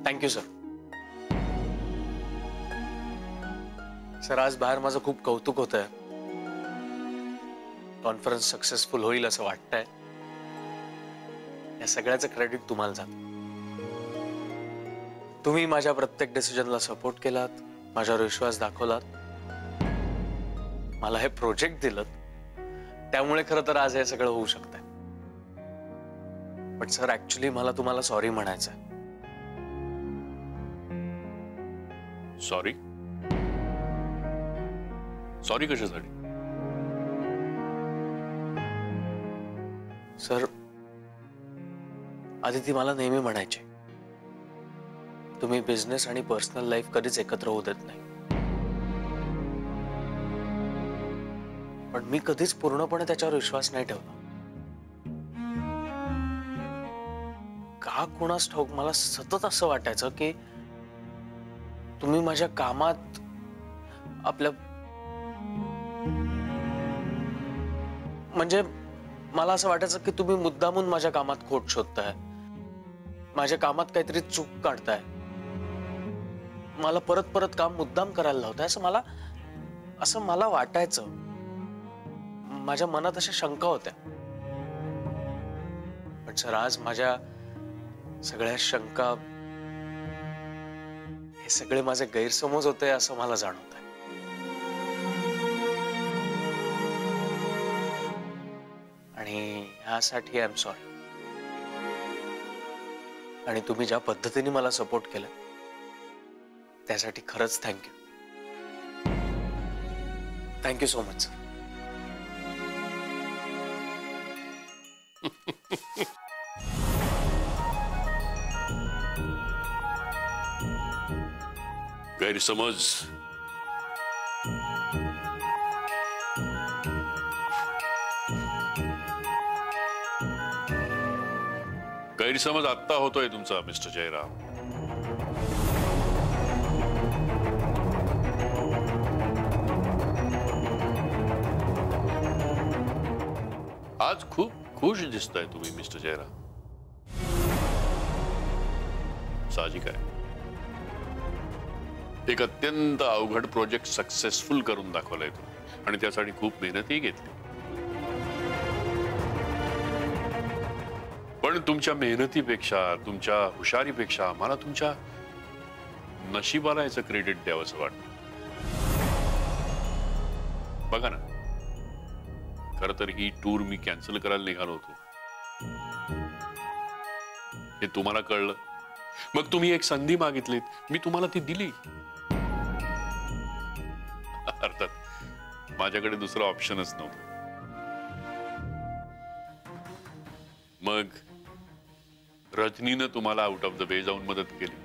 Thank you sir. Sir आज बाहेर माझं खूप कौतुक होतंय. कॉन्फरन्स सक्सेसफुल होईल असं वाटतंय. या सगळ्याचं क्रेडिट तुम्हाला जातं. तुम्ही माझ्या प्रत्येक डिसिजनला सपोर्ट केलात, माझ्यावर विश्वास दाखवलात, मला हे प्रोजेक्ट दिलत. त्यामुळे खरं तर आज हे सगळं होऊ शकतंय. पण सर ऍक्च्युली मला तुम्हाला सॉरी म्हणायचं आहे. सॉरी? सॉरी कशासाठी? सर आदिती मला नेहमी म्हणायचे तुम्ही बिझनेस आणि पर्सनल लाईफ कधीच एकत्र होऊ देत नाही. पण मी कधीच पूर्णपणे त्याच्यावर विश्वास नाही ठेवला. का कुणास ठाऊक मला सतत असं वाटायचं की तुम्ही माझ्या कामात आपल्या म्हणजे मला असं वाटायचं की तुम्ही मुद्दामून माझ्या कामात खोट शोधताय, माझ्या कामात काहीतरी चूक काढताय, मला परत परत काम मुद्दाम करायला लावताय असं मला वाटायचं. माझ्या मनात अशा शंका होत्या. पण सर आज माझ्या सगळ्या शंका हे सगळे माझे गैरसमज होते असं मला जाणवतंय. आणि ह्यासाठी आय एम सॉरी. आणि तुम्ही ज्या पद्धतीने मला सपोर्ट केलं त्यासाठी खरंच thank you. Thank you so much sir. गैरसमज गैरसमज आत्ता होतोय तुमचा मिस्टर जयराम. आज खूप खुश दिसताय तुम्ही मिस्टर जयराम. साहजिक आहे. एक अत्यंत अवघड प्रोजेक्ट सक्सेसफुल करून दाखवलाय तुम्ही आणि त्यासाठी खूप मेहनतही घेतली. पण तुमच्या मेहनतीपेक्षा तुमच्या हुशारीपेक्षा मला तुमच्या नशिबाला याचं क्रेडिट द्यावंसं वाटतं. बघा ना, खर तर ही टूर मी कॅन्सल करायला निघालो होतो. हे तुम्हाला कळलं, मग तुम्ही एक संधी मागितलीत, मी तुम्हाला ती दिली. अर्थात माझ्याकडे दुसरा ऑप्शनच नव्हतं. मग रजनीनं तुम्हाला आउट ऑफ द वे जाऊन मदत केली.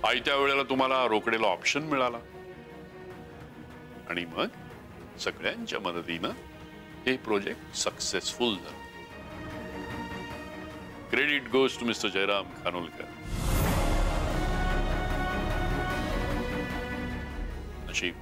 आयत्या वेळेला तुम्हाला रोकडेला ऑप्शन मिळाला आणि मग सगळ्यांच्या मदतीनं हे प्रोजेक्ट सक्सेसफुल झालं. Credit goes to mister Jairam Khanolkar. नशीब